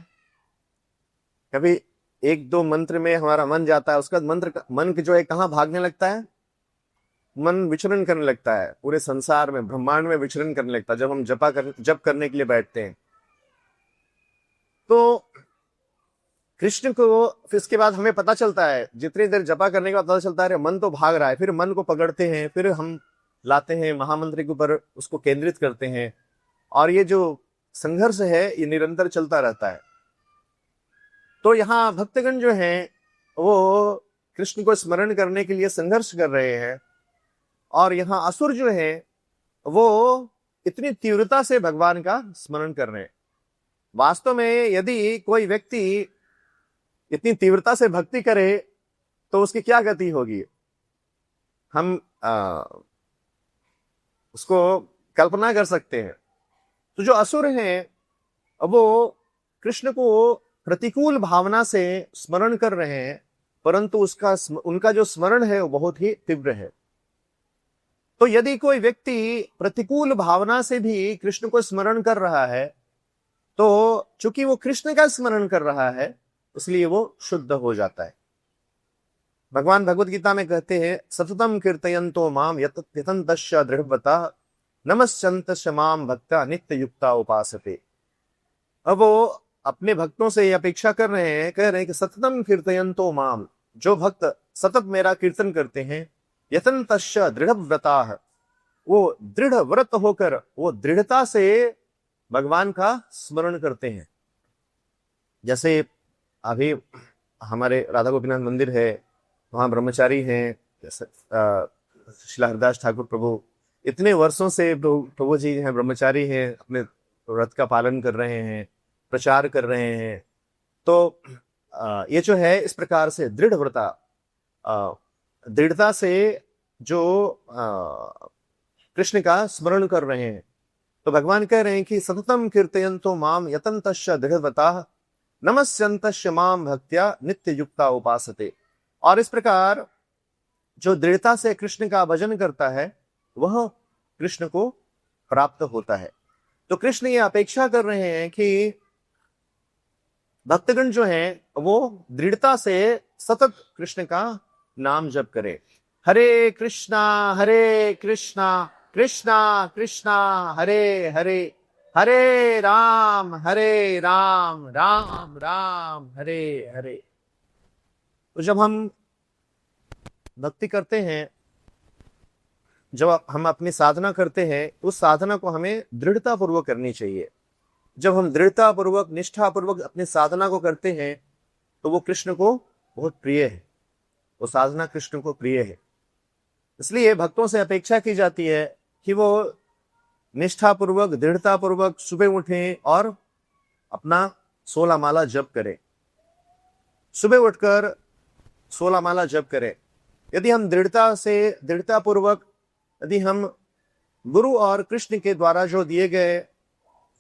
कभी एक दो मंत्र में हमारा मन जाता है, उसका मन जो है कहाँ भागने लगता है? मन विचरण करने लगता है, पूरे संसार में, ब्रह्मांड में विचरण करने लगता है जब हम जप करने के लिए बैठते हैं। तो कृष्ण को फिर इसके बाद हमें पता चलता है, जितनी देर जपा करने के बाद पता चलता है मन तो भाग रहा है, फिर मन को पकड़ते हैं, फिर हम लाते हैं महामंत्र के ऊपर, उसको केंद्रित करते हैं, और ये जो संघर्ष है ये निरंतर चलता रहता है। तो यहाँ भक्तगण जो हैं वो कृष्ण को स्मरण करने के लिए संघर्ष कर रहे हैं, और यहाँ असुर जो है वो इतनी तीव्रता से भगवान का स्मरण कर रहे हैं। वास्तव में यदि कोई व्यक्ति इतनी तीव्रता से भक्ति करे तो उसकी क्या गति होगी, हम उसको कल्पना कर सकते हैं। तो जो असुर हैं वो कृष्ण को प्रतिकूल भावना से स्मरण कर रहे हैं, परंतु उनका जो स्मरण है वो बहुत ही तीव्र है। तो यदि कोई व्यक्ति प्रतिकूल भावना से भी कृष्ण को स्मरण कर रहा है, तो चूंकि वो कृष्ण का स्मरण कर रहा है, इसलिए वो शुद्ध हो जाता है। भगवान भगवत गीता में कहते हैं, सततम कीर्तयन्तो माम यतन्तश्च दृढ़व्रता नमस्यन्तश्च माम भक्ता नित्य युक्ता उपासते। अब वो अपने भक्तों से ये अपेक्षा कर रहे हैं, कह रहे हैं कि सततम कीर्तयन्तो माम, जो भक्त सतत मेरा कीर्तन करते हैं, यतन्तश्च दृढ़व्रता, वो दृढ़ व्रत होकर वो दृढ़ता से भगवान का स्मरण करते हैं। जैसे अभी हमारे राधा गोपीनाथ मंदिर है, वहां ब्रह्मचारी हैं, जैसे श्रील हरिदास ठाकुर प्रभु इतने वर्षों से प्रभु जी हैं, ब्रह्मचारी हैं, अपने व्रत का पालन कर रहे हैं, प्रचार कर रहे हैं। तो ये जो है इस प्रकार से दृढ़ व्रता, दृढ़ता से जो कृष्ण का स्मरण कर रहे हैं। तो भगवान कह रहे हैं कि सततम कीर्तयन्तो माम यतन्तश्च दृढ़व्रता नमस्यन्तश्च माम भक्त्या नित्य युक्ता उपासते। और इस प्रकार जो दृढ़ता से कृष्ण का भजन करता है वह कृष्ण को प्राप्त होता है। तो कृष्ण ये अपेक्षा कर रहे हैं कि भक्तगण जो हैं वो दृढ़ता से सतत कृष्ण का नाम जप करें। हरे कृष्णा कृष्णा कृष्णा हरे हरे, हरे राम राम राम हरे हरे। तो जब हम भक्ति करते हैं, जब हम अपनी साधना करते हैं, उस साधना को हमें दृढ़ता पूर्वक करनी चाहिए। जब हम दृढ़ता पूर्वक निष्ठा पूर्वक अपनी साधना को करते हैं तो वो कृष्ण को बहुत प्रिय है, वो साधना कृष्ण को प्रिय है। इसलिए भक्तों से अपेक्षा की जाती है कि वो निष्ठा पूर्वक दृढ़ता पूर्वक सुबह उठें और अपना 16 माला जप करें, सुबह उठकर 16 माला जप करें। यदि हम दृढ़ता पूर्वक यदि हम गुरु और कृष्ण के द्वारा जो दिए गए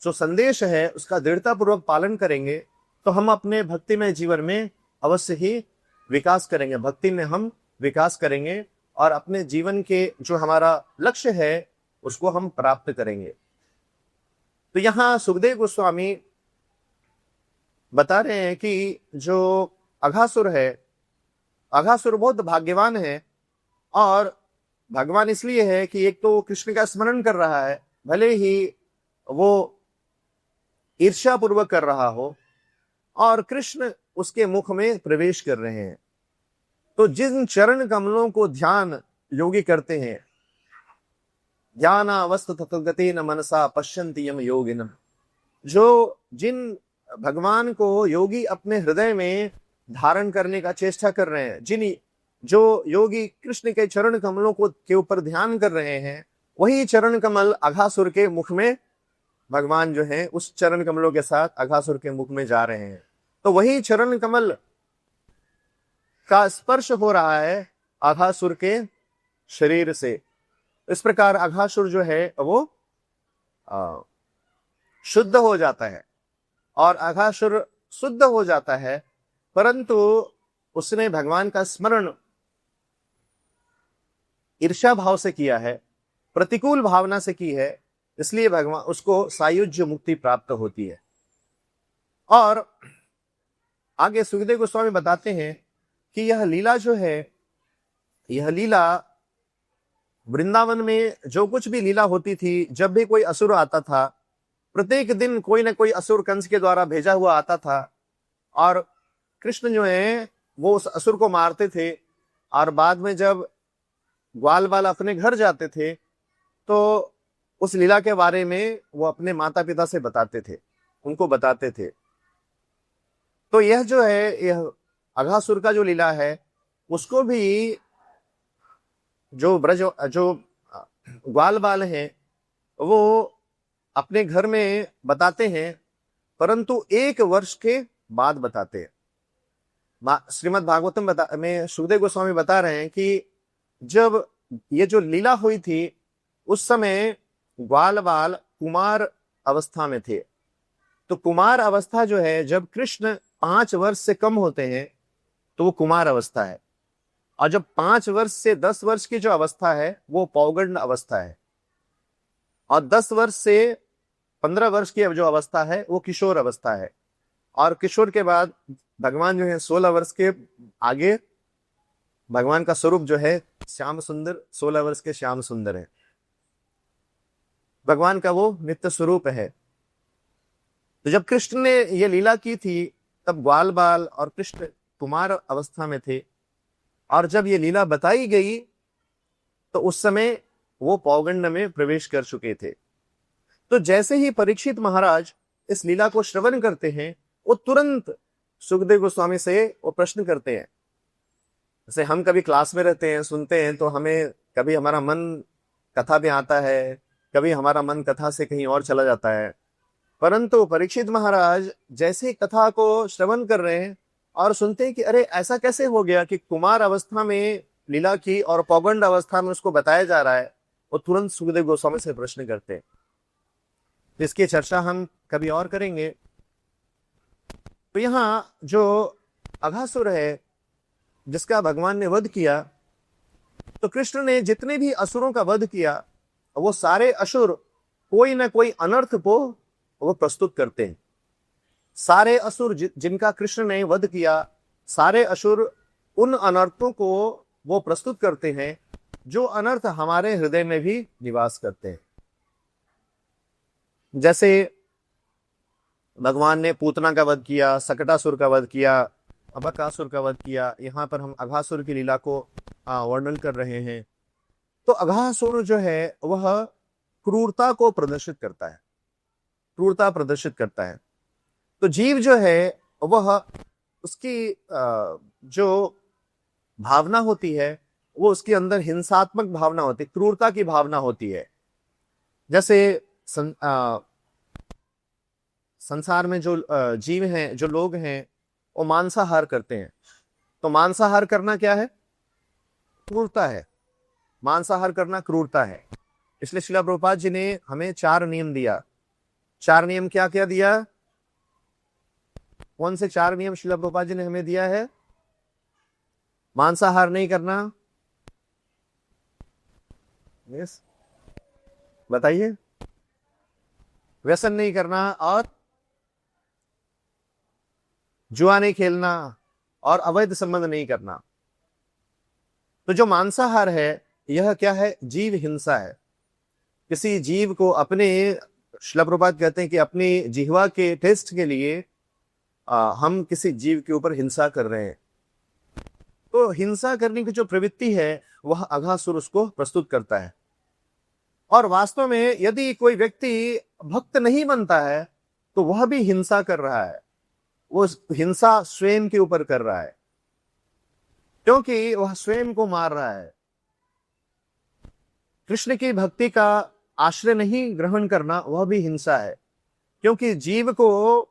जो संदेश है उसका दृढ़ता पूर्वक पालन करेंगे तो हम अपने भक्तिमय जीवन में अवश्य ही विकास करेंगे, भक्ति में हम विकास करेंगे और अपने जीवन के जो हमारा लक्ष्य है उसको हम प्राप्त करेंगे। तो यहां सुखदेव गोस्वामी बता रहे हैं कि जो अघासुर है, अघासुर बहुत भाग्यवान है और भगवान इसलिए है कि एक तो कृष्ण का स्मरण कर रहा है, भले ही वो ईर्ष्या पूर्वक कर रहा हो, और कृष्ण उसके मुख में प्रवेश कर रहे हैं। तो जिन चरण कमलों को ध्यान योगी करते हैं, ध्यान अवस्थ तथगते न मनसा पश्यन्ति यम योगिनम, जो जिन भगवान को योगी अपने हृदय में धारण करने का चेष्टा कर रहे हैं, जिन जो योगी कृष्ण के चरण कमलों को के ऊपर ध्यान कर रहे हैं, वही चरण कमल अघासुर के मुख में भगवान जो है उस चरण कमलों के साथ अघासुर के मुख में जा रहे हैं। तो वही चरण कमल का स्पर्श हो रहा है अघासुर के शरीर से। इस प्रकार अघासुर जो है वो शुद्ध हो जाता है, और अघासुर शुद्ध हो जाता है, परंतु उसने भगवान का स्मरण ईर्ष्या भाव से किया है, प्रतिकूल भावना से की है, इसलिए भगवान उसको सायुज्य मुक्ति प्राप्त होती है। और आगे सुखदेव गोस्वामी बताते हैं कि यह लीला जो है, यह लीला वृंदावन में जो कुछ भी लीला होती थी, जब भी कोई असुर आता था, प्रत्येक दिन कोई ना कोई असुर कंस के द्वारा भेजा हुआ आता था, और कृष्ण जो है वो उस असुर को मारते थे, और बाद में जब ग्वाल बाल अपने घर जाते थे तो उस लीला के बारे में वो अपने माता पिता से बताते थे, उनको बताते थे। तो यह जो है, यह अघासुर का जो लीला है, उसको भी जो ग्वाल बाल हैं वो अपने घर में बताते हैं, परंतु 1 वर्ष के बाद बताते हैं। श्रीमद् भागवतम में सुखदेव गोस्वामी बता रहे हैं कि जब ये जो लीला हुई थी उस समय ग्वाल बाल कुमार अवस्था में थे। तो कुमार अवस्था जो है, जब कृष्ण 5 वर्ष से कम होते हैं तो वो कुमार अवस्था है, और जब 5 वर्ष से 10 वर्ष की जो अवस्था है वो पौगंड अवस्था है, और 10 वर्ष से 15 वर्ष की जो अवस्था है वो किशोर अवस्था है, और किशोर के बाद भगवान जो है 16 वर्ष के आगे भगवान का स्वरूप जो है श्याम सुंदर, 16 वर्ष के श्याम सुंदर है, भगवान का वो नित्य स्वरूप है। तो जब कृष्ण ने ये लीला की थी तब ग्वाल बाल और कृष्ण कुमार अवस्था में थे, और जब ये लीला बताई गई तो उस समय वो पौगंड में प्रवेश कर चुके थे। तो जैसे ही परीक्षित महाराज इस लीला को श्रवण करते हैं, वो तुरंत सुखदेव गोस्वामी से वो प्रश्न करते हैं। जैसे हम कभी क्लास में रहते हैं, सुनते हैं, तो हमें कभी हमारा मन कथा में आता है, कभी हमारा मन कथा से कहीं और चला जाता है, परंतु परीक्षित महाराज जैसे कथा को श्रवण कर रहे हैं और सुनते हैं कि अरे ऐसा कैसे हो गया कि कुमार अवस्था में लीला की और पौगंड अवस्था में उसको बताया जा रहा है, वो तुरंत सुखदेव गोस्वामी से प्रश्न करते हैं। इसकी चर्चा हम कभी और करेंगे। तो यहाँ जो अघासुर है जिसका भगवान ने वध किया, तो कृष्ण ने जितने भी असुरों का वध किया वो सारे असुर कोई ना कोई अनर्थ को वो प्रस्तुत करते हैं। सारे असुर जिनका कृष्ण ने वध किया, सारे असुर उन अनर्थों को वो प्रस्तुत करते हैं जो अनर्थ हमारे हृदय में भी निवास करते हैं। जैसे भगवान ने पूतना का वध किया, सकटासुर का वध किया, अबकासुर का वध किया, यहाँ पर हम अघासुर की लीला को वर्णन कर रहे हैं। तो अघासुर जो है वह क्रूरता को प्रदर्शित करता है, क्रूरता प्रदर्शित करता है। तो जीव जो है वह उसकी जो भावना होती है वो उसके अंदर हिंसात्मक भावना होती है, क्रूरता की भावना होती है। जैसे संसार में जो जीव हैं, जो लोग हैं, वो मांसाहार करते हैं। तो मांसाहार करना क्या है? क्रूरता है। मांसाहार करना क्रूरता है। इसलिए श्रील प्रभुपाद जी ने हमें 4 नियम दिया। 4 नियम क्या क्या दिया? कौन से 4 नियम श्रील प्रभुपाद जी ने हमें दिया है? मांसाहार नहीं करना, यस बताइए, व्यसन नहीं करना, और जुआ नहीं खेलना, और अवैध संबंध नहीं करना। तो जो मांसाहार है यह क्या है? जीव हिंसा है। किसी जीव को अपने, श्रील प्रभुपाद कहते हैं कि अपनी जिह्वा के टेस्ट के लिए हम किसी जीव के ऊपर हिंसा कर रहे हैं। तो हिंसा करने की जो प्रवृत्ति है वह अघासुर उसको प्रस्तुत करता है। और वास्तव में यदि कोई व्यक्ति भक्त नहीं बनता है तो वह भी हिंसा कर रहा है, वो हिंसा स्वयं के ऊपर कर रहा है, क्योंकि वह स्वयं को मार रहा है। कृष्ण की भक्ति का आश्रय नहीं ग्रहण करना वह भी हिंसा है, क्योंकि जीव को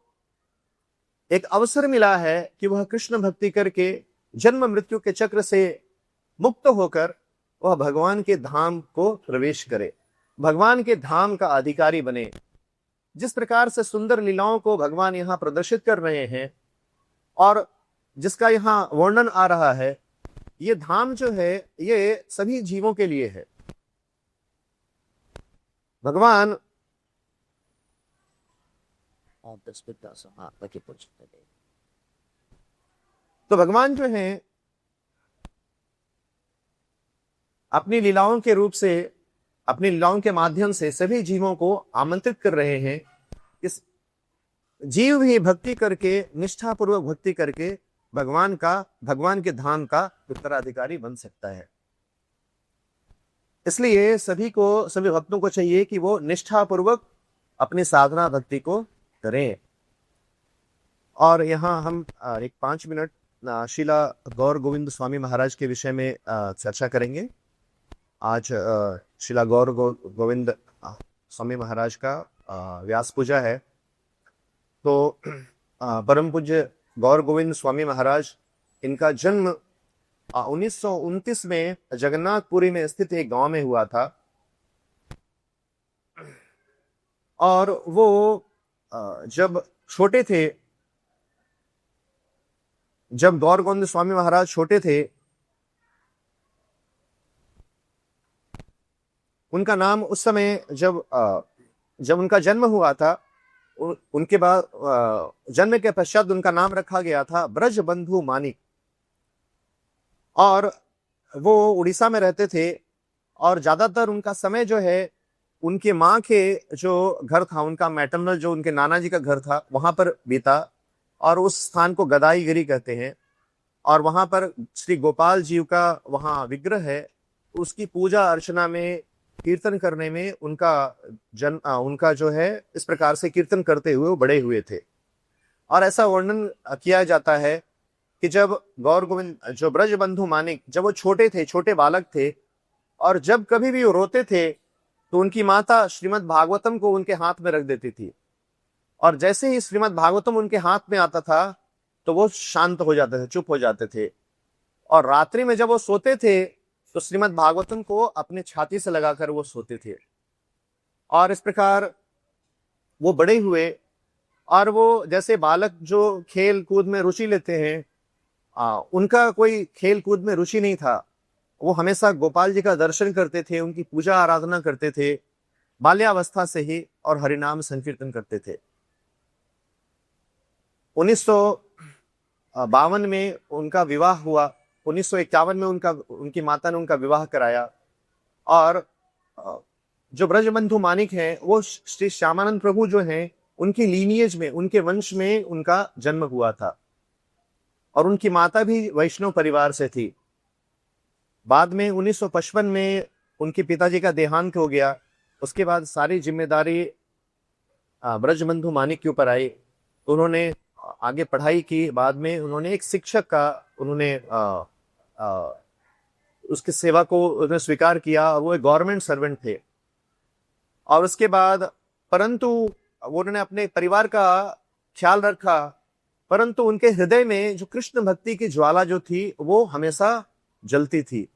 एक अवसर मिला है कि वह कृष्ण भक्ति करके जन्म मृत्यु के चक्र से मुक्त होकर वह भगवान के धाम को प्रवेश करे, भगवान के धाम का अधिकारी बने। जिस प्रकार से सुंदर लीलाओं को भगवान यहाँ प्रदर्शित कर रहे हैं और जिसका यहाँ वर्णन आ रहा है, ये धाम जो है ये सभी जीवों के लिए है। भगवान तो भगवान जो है अपनी लीलाओं के रूप से, अपनी लीलाओं के माध्यम से सभी जीवों को आमंत्रित कर रहे हैं। इस जीव भी भक्ति करके, निष्ठापूर्वक भक्ति करके भगवान के धाम का उत्तराधिकारी बन सकता है। इसलिए सभी भक्तों को चाहिए कि वो निष्ठापूर्वक अपनी साधना भक्ति को करें। और यहाँ हम एक 5 मिनट शीला गौर गोविंद स्वामी महाराज के विषय में चर्चा करेंगे। आज शीला गौर गोविंद स्वामी महाराज का व्यास पूजा है। तो परम पूज्य गौर गोविंद स्वामी महाराज, इनका जन्म 1929 में जगन्नाथपुरी में स्थित एक गांव में हुआ था। और वो जब छोटे थे, जब गौर गोविंद स्वामी महाराज छोटे थे, उनका नाम उस समय जब उनका जन्म हुआ था, उनके बाद जन्म के पश्चात उनका नाम रखा गया था ब्रजबंधु मानिक। और वो उड़ीसा में रहते थे और ज्यादातर उनका समय जो है उनके माँ के जो घर था, उनका मैटरनल जो उनके नाना जी का घर था, वहां पर बीता। और उस स्थान को गदाईगिरी कहते हैं। और वहां पर श्री गोपाल जीव का वहां विग्रह है। उसकी पूजा अर्चना में, कीर्तन करने में उनका जो है इस प्रकार से कीर्तन करते हुए वो बड़े हुए थे। और ऐसा वर्णन किया जाता है कि जब गौर गोविंद, जो ब्रजबंधु मानिक, जब वो छोटे थे, छोटे बालक थे, और जब कभी भी वो रोते थे तो उनकी माता श्रीमद् भागवतम को उनके हाथ में रख देती थी। और जैसे ही श्रीमद् भागवतम उनके हाथ में आता था तो वो शांत हो जाते थे, चुप हो जाते थे। और रात्रि में जब वो सोते थे तो श्रीमद् भागवतम को अपने छाती से लगाकर वो सोते थे। और इस प्रकार वो बड़े हुए। और वो जैसे बालक जो खेल कूद में रुचि लेते हैं, उनका कोई खेल कूद में रुचि नहीं था। वो हमेशा गोपाल जी का दर्शन करते 52 उनकी पूजा आराधना करते थे बाल्यावस्था से ही, और हरिनाम संकीर्तन करते थे। 1952 में उनका विवाह हुआ। 1951 में उनकी माता ने उनका विवाह कराया। और जो ब्रजबंधु मानिक हैं वो श्री श्यामानंद प्रभु जो हैं, उनकी लीनिएज में, उनके वंश में उनका जन्म हुआ था। और उनकी माता भी वैष्णव परिवार से थी। बाद में 1955 में उनके पिताजी का देहांत हो गया। उसके बाद सारी जिम्मेदारी ब्रजबंधु मानिक के ऊपर आई। तो उन्होंने आगे पढ़ाई की। बाद में उन्होंने एक शिक्षक का उसकी सेवा को उन्होंने स्वीकार किया, और वो एक गवर्नमेंट सर्वेंट थे। और उसके बाद परंतु वो उन्होंने अपने परिवार का ख्याल रखा, परंतु उनके हृदय में जो कृष्ण भक्ति की ज्वाला जो थी वो हमेशा जलती थी।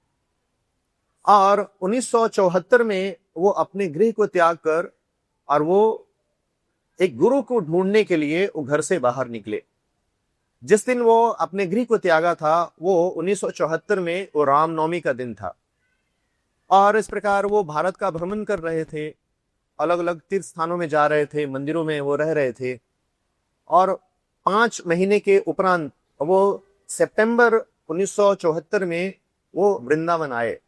और 1974 में वो अपने गृह को त्याग कर और वो एक गुरु को ढूंढने के लिए वो घर से बाहर निकले। जिस दिन वो अपने गृह को त्यागा था वो 1974 में वो रामनवमी का दिन था। और इस प्रकार वो भारत का भ्रमण कर रहे थे, अलग अलग तीर्थ स्थानों में जा रहे थे, मंदिरों में वो रह रहे थे। और 5 महीने के उपरांत वो सितंबर 1974 में वो वृंदावन आए।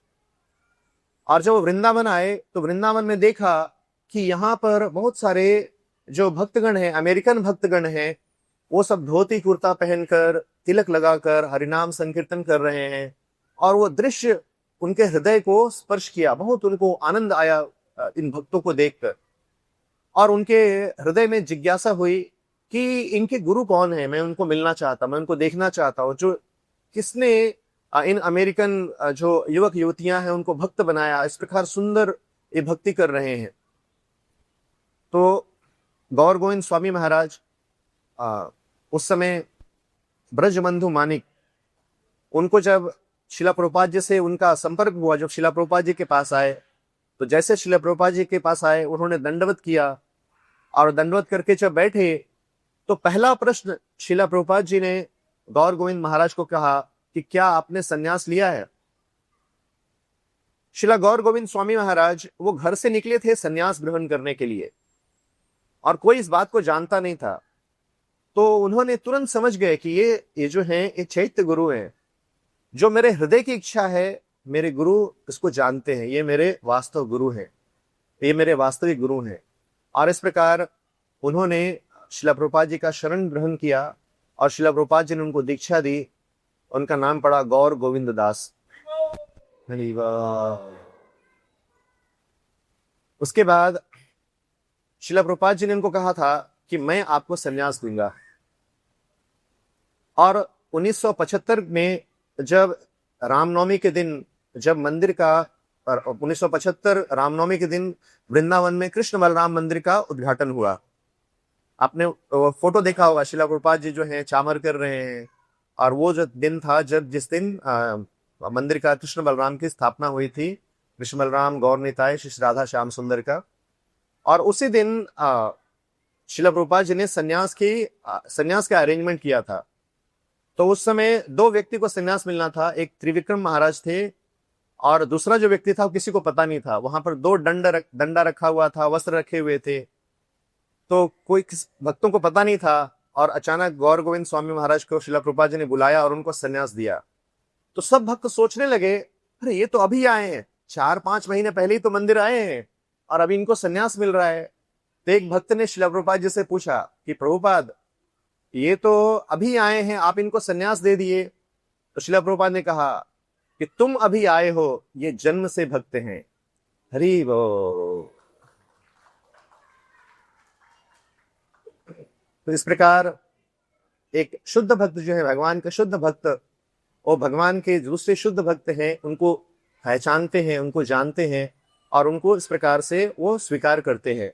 और जब वो वृंदावन आए तो वृंदावन में देखा कि यहाँ पर बहुत सारे जो भक्तगण हैं, अमेरिकन भक्तगण हैं, वो सब धोती कुर्ता पहनकर, तिलक लगाकर हरिनाम संकीर्तन कर रहे हैं। और वो दृश्य उनके हृदय को स्पर्श किया, बहुत उनको आनंद आया इन भक्तों को देखकर। और उनके हृदय में जिज्ञासा हुई कि इनके गुरु कौन है, मैं उनको मिलना चाहता, मैं उनको देखना चाहता हूँ। जो किसने इन अमेरिकन जो युवक युवतियां हैं उनको भक्त बनाया, इस प्रकार सुंदर ये भक्ति कर रहे हैं। तो गौर गोविंद स्वामी महाराज उस समय ब्रजबंधु मानिक, उनको जब शिला प्रभुपाद जी से उनका संपर्क हुआ, जब शिला प्रभुपाद जी के पास आए, तो जैसे शिला प्रभुपाद जी के पास आए उन्होंने दंडवत किया। और दंडवत करके जब बैठे तो पहला प्रश्न शिला प्रभुपाद जी ने गौर गोविंद महाराज को कहा कि क्या आपने संन्यास लिया है। शिला गौर गोविंद स्वामी महाराज वो घर से निकले थे संन्यास ग्रहण करने के लिए, और कोई इस बात को जानता नहीं था। तो उन्होंने तुरंत समझ गए कि ये जो हैं ये चैत्य गुरु हैं, जो मेरे हृदय की इच्छा है मेरे गुरु इसको जानते हैं, ये मेरे वास्तव गुरु हैं, ये मेरे वास्तविक गुरु हैं। और इस प्रकार उन्होंने शिला प्रभुपाद जी का शरण ग्रहण किया और शिला प्रभुपाद जी ने उनको दीक्षा दी। उनका नाम पड़ा गौर गोविंद दास। उसके बाद शिला प्रभुपाद जी ने उनको कहा था कि मैं आपको संन्यास दूंगा। और 1975 में जब रामनवमी के दिन, जब मंदिर का 1975 रामनवमी के दिन वृंदावन में कृष्ण बलराम मंदिर का उद्घाटन हुआ। आपने फोटो देखा होगा, शिला प्रभुपाद जी जो हैं चामर कर रहे हैं। और वो जो दिन था जब जिस दिन मंदिर का कृष्ण बलराम की स्थापना हुई थी, कृष्ण बलराम गौर निताय श्री राधा श्याम सुंदर का। और उसी दिन शिला प्रभुपाद जी ने संन्यास का अरेंजमेंट किया था। तो उस समय 2 व्यक्ति को संन्यास मिलना था, एक त्रिविक्रम महाराज थे और दूसरा जो व्यक्ति था वो किसी को पता नहीं था। वहां पर 2 डंडा रखा हुआ था, वस्त्र रखे हुए थे, तो कोई भक्तों को पता नहीं था। और अचानक गौर गोविंद स्वामी महाराज को शिला प्रभुपाद जी ने बुलाया और उनको संन्यास दिया। तो सब भक्त सोचने लगे, अरे ये तो अभी आए हैं, 4-5 महीने पहले ही तो मंदिर आए हैं और अभी इनको संन्यास मिल रहा है। तो एक भक्त ने शिला प्रभुपाद जी से पूछा कि प्रभुपाद ये तो अभी आए हैं, आप इनको संन्यास दे दिए। तो शिला प्रभुपाद ने कहा कि तुम अभी आए हो, ये जन्म से भक्त हैं। हरि बोल। तो इस प्रकार एक शुद्ध भक्त जो है, भगवान का शुद्ध भक्त, वो भगवान के दूसरे शुद्ध भक्त हैं, उनको पहचानते हैं, उनको जानते हैं और उनको इस प्रकार से वो स्वीकार करते हैं।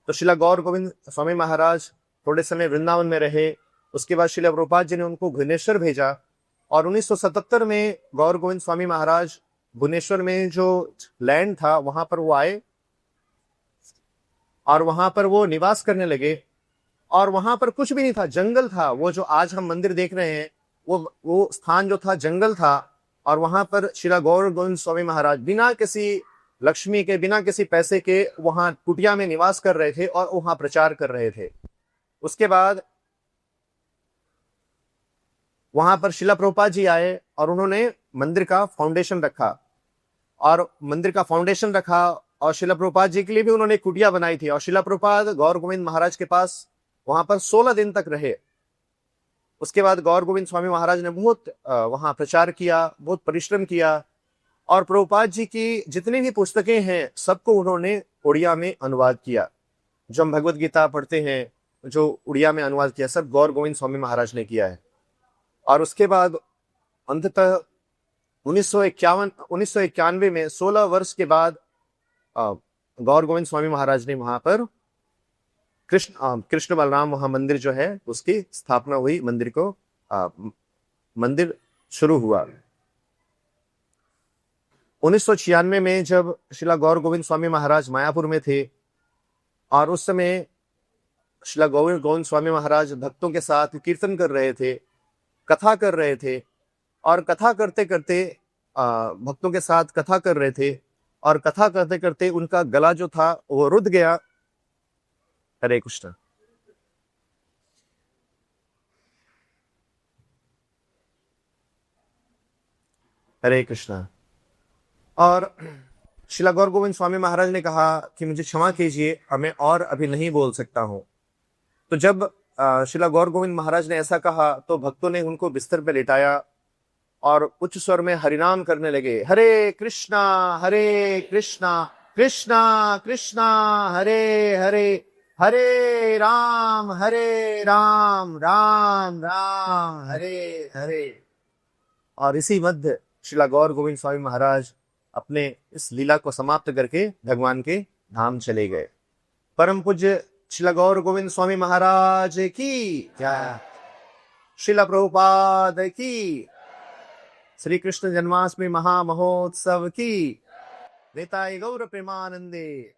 तो शिला गौर गोविंद स्वामी महाराज थोड़े समय वृंदावन में रहे। उसके बाद शिला प्रभुपाद जी ने उनको भुवनेश्वर भेजा और 1977 में गौर गोविंद स्वामी महाराज भुवनेश्वर में जो लैंड था वहां पर वो आए और वहां पर वो निवास करने लगे। और वहां पर कुछ भी नहीं था, जंगल था। वो जो आज हम मंदिर देख रहे हैं वो स्थान जो था जंगल था। और वहां पर शिला गौर गोविंद स्वामी महाराज बिना किसी लक्ष्मी के, बिना किसी पैसे के वहां कुटिया में निवास कर रहे थे और वहां प्रचार कर रहे थे। उसके बाद वहां पर शिला प्रभुपाद जी आए और उन्होंने मंदिर का फाउंडेशन रखा और शिला प्रभुपाद जी के लिए भी उन्होंने कुटिया बनाई थी। और शिला प्रभुपाद गौर गोविंद महाराज के पास वहां पर 16 दिन तक रहे। उसके बाद गौर गोविंद स्वामी महाराज ने बहुत वहां प्रचार किया, बहुत परिश्रम किया और प्रभुपाद जी की जितनी भी पुस्तकें हैं सबको उन्होंने उड़िया में अनुवाद किया। जो हम भगवत गीता पढ़ते हैं, जो उड़िया में अनुवाद किया, सब गौर गोविंद स्वामी महाराज ने किया है। और उसके बाद अंततः 1991 में 16 वर्ष के बाद गौर गोविंद स्वामी महाराज ने वहां पर कृष्ण बलराम वहां मंदिर जो है उसकी स्थापना हुई, मंदिर शुरू हुआ। 1996 में जब शिला गौर गोविंद स्वामी महाराज मायापुर में थे और उस समय शिला गौर गोविंद स्वामी महाराज भक्तों के साथ कीर्तन कर रहे थे कथा कर रहे थे और कथा करते करते भक्तों के साथ कथा कर रहे थे और कथा करते करते उनका गला जो था वो रुध गया। हरे कृष्ण। हरे कृष्ण। और शिला गौर गोविंद स्वामी महाराज ने कहा कि मुझे क्षमा कीजिए, मैं और अभी नहीं बोल सकता हूं। तो जब शिला गौर गोविंद महाराज ने ऐसा कहा तो भक्तों ने उनको बिस्तर पे लिटाया और उच्च स्वर में हरिनाम करने लगे। हरे कृष्णा कृष्णा कृष्णा हरे हरे, हरे राम राम राम हरे हरे। और इसी मध्य श्रीला गौर गोविंद स्वामी महाराज अपने इस लीला को समाप्त करके भगवान के धाम चले गए। परम पूज्य श्रीला गौर गोविंद स्वामी महाराज की जय। श्रीला प्रभुपाद की। श्री कृष्ण जन्माष्टमी महामहोत्सव की। निताई गौर प्रेमानंदे।